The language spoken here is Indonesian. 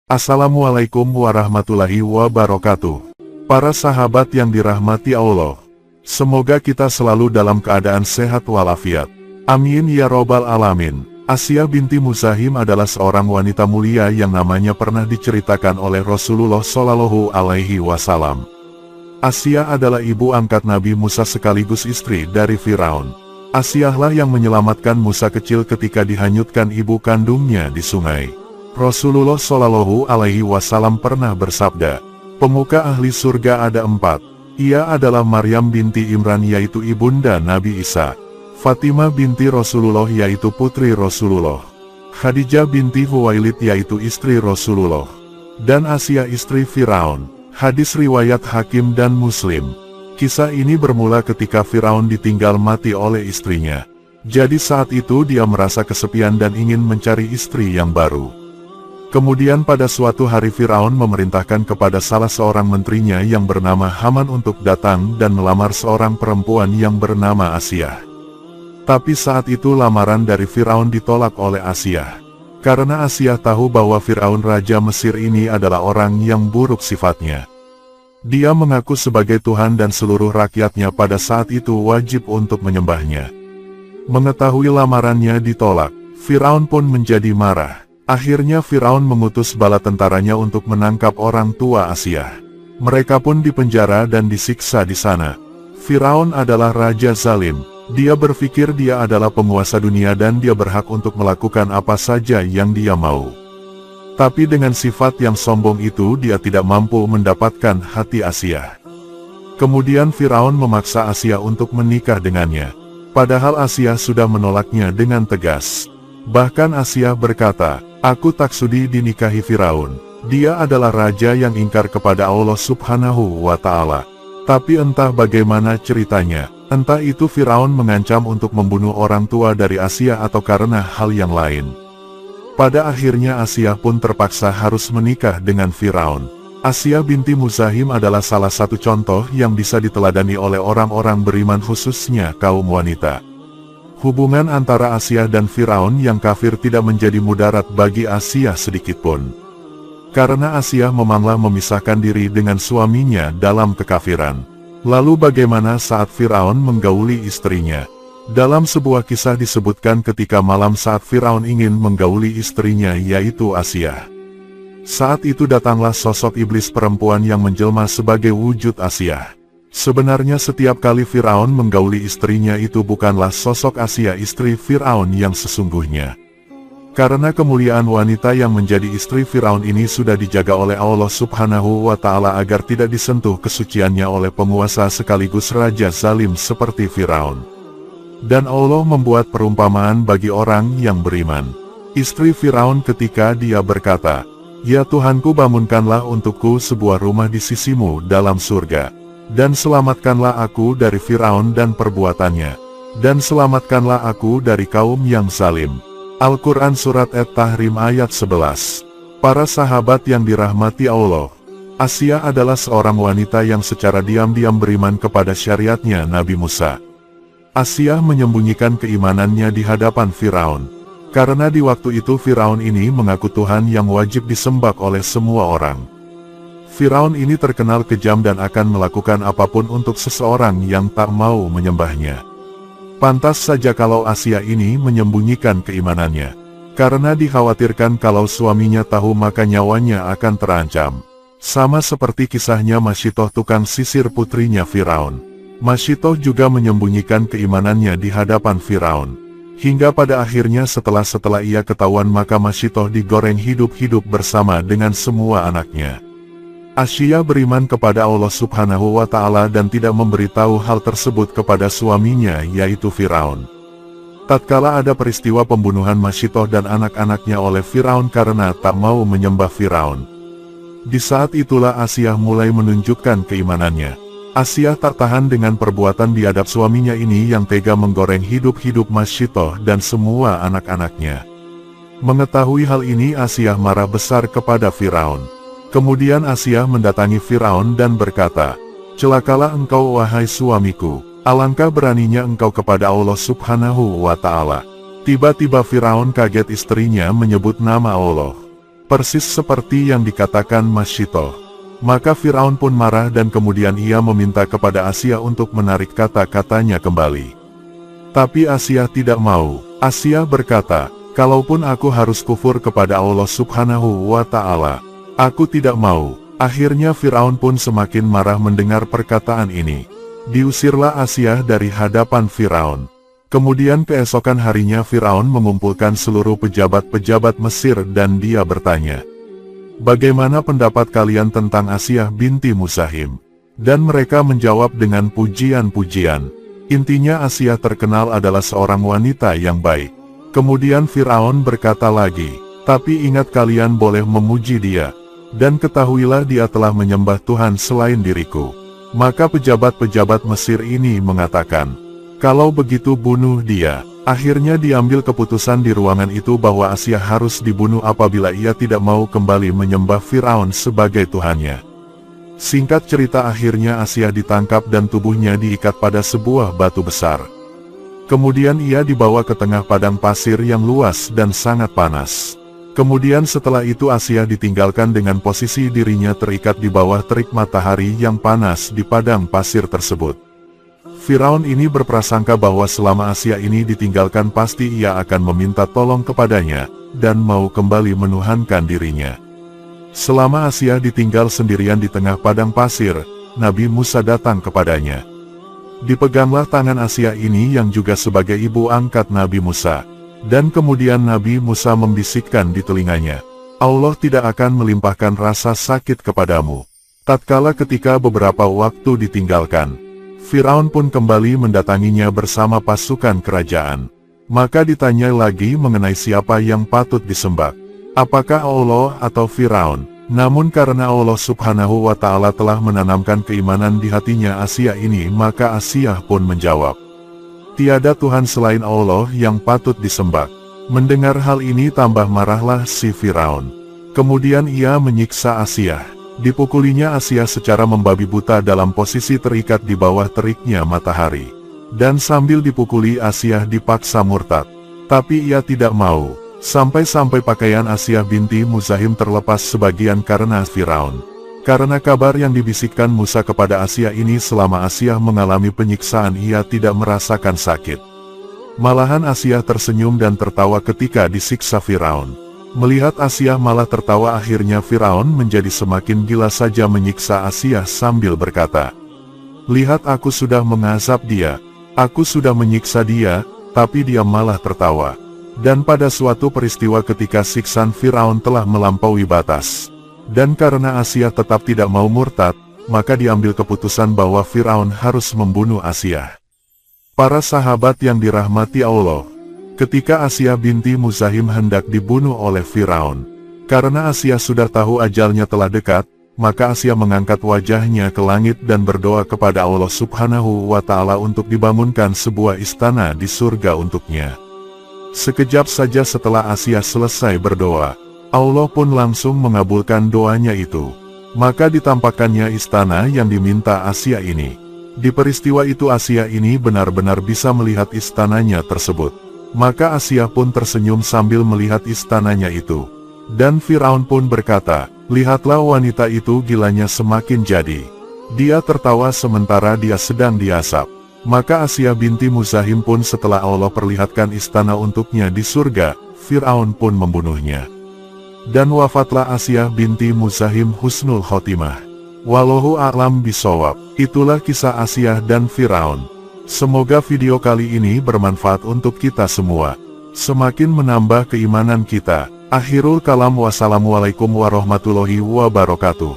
Assalamualaikum warahmatullahi wabarakatuh. Para sahabat yang dirahmati Allah, semoga kita selalu dalam keadaan sehat walafiat. Amin ya robbal alamin. Asiyah binti Muzahim adalah seorang wanita mulia yang namanya pernah diceritakan oleh Rasulullah Shallallahu Alaihi Wasallam. Asiyah adalah ibu angkat Nabi Musa sekaligus istri dari Firaun. Asiyahlah yang menyelamatkan Musa kecil ketika dihanyutkan ibu kandungnya di sungai. Rasulullah Shallallahu Alaihi Wasallam pernah bersabda, pemuka ahli surga ada 4. Ia adalah Maryam binti Imran yaitu ibunda Nabi Isa, Fatimah binti Rasulullah yaitu putri Rasulullah, Khadijah binti Huwailid yaitu istri Rasulullah, dan Asiyah istri Firaun. Hadis riwayat Hakim dan Muslim. Kisah ini bermula ketika Firaun ditinggal mati oleh istrinya. Jadi saat itu dia merasa kesepian dan ingin mencari istri yang baru. Kemudian pada suatu hari Firaun memerintahkan kepada salah seorang menterinya yang bernama Haman untuk datang dan melamar seorang perempuan yang bernama Asiyah. Tapi saat itu lamaran dari Firaun ditolak oleh Asiyah. Karena Asiyah tahu bahwa Firaun Raja Mesir ini adalah orang yang buruk sifatnya. Dia mengaku sebagai Tuhan dan seluruh rakyatnya pada saat itu wajib untuk menyembahnya. Mengetahui lamarannya ditolak, Firaun pun menjadi marah. Akhirnya Firaun mengutus bala tentaranya untuk menangkap orang tua Asiyah. Mereka pun dipenjara dan disiksa di sana. Firaun adalah raja zalim. Dia berpikir dia adalah penguasa dunia dan dia berhak untuk melakukan apa saja yang dia mau. Tapi dengan sifat yang sombong itu dia tidak mampu mendapatkan hati Asiyah. Kemudian Firaun memaksa Asiyah untuk menikah dengannya. Padahal Asiyah sudah menolaknya dengan tegas. Bahkan Asiyah berkata, aku tak sudi dinikahi Firaun. Dia adalah raja yang ingkar kepada Allah Subhanahu wa Ta'ala. Tapi entah bagaimana ceritanya, entah itu Firaun mengancam untuk membunuh orang tua dari Asiyah atau karena hal yang lain. Pada akhirnya Asiyah pun terpaksa harus menikah dengan Firaun. Asiyah binti Muzahim adalah salah satu contoh yang bisa diteladani oleh orang-orang beriman khususnya kaum wanita. Hubungan antara Asiyah dan Firaun yang kafir tidak menjadi mudarat bagi Asiyah sedikitpun. Karena Asiyah memanglah memisahkan diri dengan suaminya dalam kekafiran. Lalu bagaimana saat Firaun menggauli istrinya? Dalam sebuah kisah disebutkan ketika malam saat Firaun ingin menggauli istrinya yaitu Asiyah. Saat itu datanglah sosok iblis perempuan yang menjelma sebagai wujud Asiyah. Sebenarnya setiap kali Firaun menggauli istrinya itu bukanlah sosok Asiyah istri Firaun yang sesungguhnya. Karena kemuliaan wanita yang menjadi istri Firaun ini sudah dijaga oleh Allah Subhanahu wa Ta'ala agar tidak disentuh kesuciannya oleh penguasa sekaligus raja zalim seperti Firaun. Dan Allah membuat perumpamaan bagi orang yang beriman. Istri Firaun ketika dia berkata, ya Tuhanku, bangunkanlah untukku sebuah rumah di sisimu dalam surga. Dan selamatkanlah aku dari Firaun dan perbuatannya. Dan selamatkanlah aku dari kaum yang zalim. Al-Quran Surat At-Tahrim ayat 11. Para sahabat yang dirahmati Allah, Asiyah adalah seorang wanita yang secara diam-diam beriman kepada syariatnya Nabi Musa. Asiyah menyembunyikan keimanannya di hadapan Firaun. Karena di waktu itu Firaun ini mengaku Tuhan yang wajib disembah oleh semua orang. Firaun ini terkenal kejam dan akan melakukan apapun untuk seseorang yang tak mau menyembahnya. Pantas saja kalau Asiyah ini menyembunyikan keimanannya. Karena dikhawatirkan kalau suaminya tahu maka nyawanya akan terancam. Sama seperti kisahnya Masyitoh tukang sisir putrinya Firaun. Masyitoh juga menyembunyikan keimanannya di hadapan Firaun. Hingga pada akhirnya setelah ia ketahuan maka Masyitoh digoreng hidup-hidup bersama dengan semua anaknya. Asiyah beriman kepada Allah Subhanahu wa Ta'ala dan tidak memberitahu hal tersebut kepada suaminya yaitu Firaun. Tatkala ada peristiwa pembunuhan Masyitoh dan anak-anaknya oleh Firaun karena tak mau menyembah Firaun. Di saat itulah Asiyah mulai menunjukkan keimanannya. Asiyah tak tahan dengan perbuatan biadab suaminya ini yang tega menggoreng hidup-hidup Masyitoh dan semua anak-anaknya. Mengetahui hal ini Asiyah marah besar kepada Firaun. Kemudian Asiyah mendatangi Firaun dan berkata, celakalah engkau wahai suamiku, alangkah beraninya engkau kepada Allah Subhanahu wa Ta'ala. Tiba-tiba Firaun kaget istrinya menyebut nama Allah. Persis seperti yang dikatakan Masyitoh. Maka Firaun pun marah dan kemudian ia meminta kepada Asia untuk menarik kata-katanya kembali. Tapi Asia tidak mau. Asia berkata, "Kalaupun aku harus kufur kepada Allah Subhanahu wa Ta'ala, aku tidak mau." Akhirnya Firaun pun semakin marah mendengar perkataan ini. Diusirlah Asia dari hadapan Firaun. Kemudian keesokan harinya Firaun mengumpulkan seluruh pejabat-pejabat Mesir dan dia bertanya, "Bagaimana pendapat kalian tentang Asia binti Muzahim?" Dan mereka menjawab dengan pujian-pujian. Intinya Asia terkenal adalah seorang wanita yang baik. Kemudian Firaun berkata lagi, "Tapi ingat kalian boleh memuji dia. Dan ketahuilah dia telah menyembah Tuhan selain diriku." Maka pejabat-pejabat Mesir ini mengatakan, "Kalau begitu bunuh dia." Akhirnya diambil keputusan di ruangan itu bahwa Asia harus dibunuh apabila ia tidak mau kembali menyembah Firaun sebagai Tuhannya. Singkat cerita akhirnya Asia ditangkap dan tubuhnya diikat pada sebuah batu besar. Kemudian ia dibawa ke tengah padang pasir yang luas dan sangat panas. Kemudian setelah itu Asia ditinggalkan dengan posisi dirinya terikat di bawah terik matahari yang panas di padang pasir tersebut. Firaun ini berprasangka bahwa selama Asia ini ditinggalkan pasti ia akan meminta tolong kepadanya, dan mau kembali menuhankan dirinya. Selama Asia ditinggal sendirian di tengah padang pasir, Nabi Musa datang kepadanya. Dipeganglah tangan Asia ini yang juga sebagai ibu angkat Nabi Musa. Dan kemudian Nabi Musa membisikkan di telinganya, "Allah tidak akan melimpahkan rasa sakit kepadamu." Tatkala ketika beberapa waktu ditinggalkan, Firaun pun kembali mendatanginya bersama pasukan kerajaan. Maka ditanya lagi mengenai siapa yang patut disembah. Apakah Allah atau Firaun? Namun karena Allah Subhanahu wa Ta'ala telah menanamkan keimanan di hatinya Asia ini, maka Asia pun menjawab, "Tiada Tuhan selain Allah yang patut disembah." Mendengar hal ini tambah marahlah si Firaun. Kemudian ia menyiksa Asia. Dipukulinya Asia secara membabi buta dalam posisi terikat di bawah teriknya matahari. Dan sambil dipukuli Asia dipaksa murtad. Tapi ia tidak mau. Sampai-sampai pakaian Asia binti Muzahim terlepas sebagian karena Firaun. Karena kabar yang dibisikkan Musa kepada Asia ini, selama Asia mengalami penyiksaan ia tidak merasakan sakit. Malahan Asia tersenyum dan tertawa ketika disiksa Firaun. Melihat Asia malah tertawa, akhirnya Firaun menjadi semakin gila saja menyiksa Asia sambil berkata, "Lihat, aku sudah mengazab dia, aku sudah menyiksa dia, tapi dia malah tertawa." Dan pada suatu peristiwa ketika siksaan Firaun telah melampaui batas, dan karena Asia tetap tidak mau murtad, maka diambil keputusan bahwa Firaun harus membunuh Asia. Para sahabat yang dirahmati Allah, ketika Asia binti Muzahim hendak dibunuh oleh Firaun, karena Asia sudah tahu ajalnya telah dekat, maka Asia mengangkat wajahnya ke langit dan berdoa kepada Allah Subhanahu wa Ta'ala untuk dibangunkan sebuah istana di surga untuknya. Sekejap saja setelah Asia selesai berdoa, Allah pun langsung mengabulkan doanya itu. Maka ditampakkannya istana yang diminta Asia ini. Di peristiwa itu Asia ini benar-benar bisa melihat istananya tersebut. Maka Asia pun tersenyum sambil melihat istananya itu. Dan Firaun pun berkata, "Lihatlah wanita itu, gilanya semakin jadi." Dia tertawa sementara dia sedang diasap. Maka Asia binti Muzahim pun setelah Allah perlihatkan istana untuknya di surga, Firaun pun membunuhnya. Dan wafatlah Asia binti Muzahim husnul khotimah. Wallahu a'lam bishawab. Itulah kisah Asia dan Firaun. Semoga video kali ini bermanfaat untuk kita semua. Semakin menambah keimanan kita. Akhirul kalam, wassalamualaikum warahmatullahi wabarakatuh.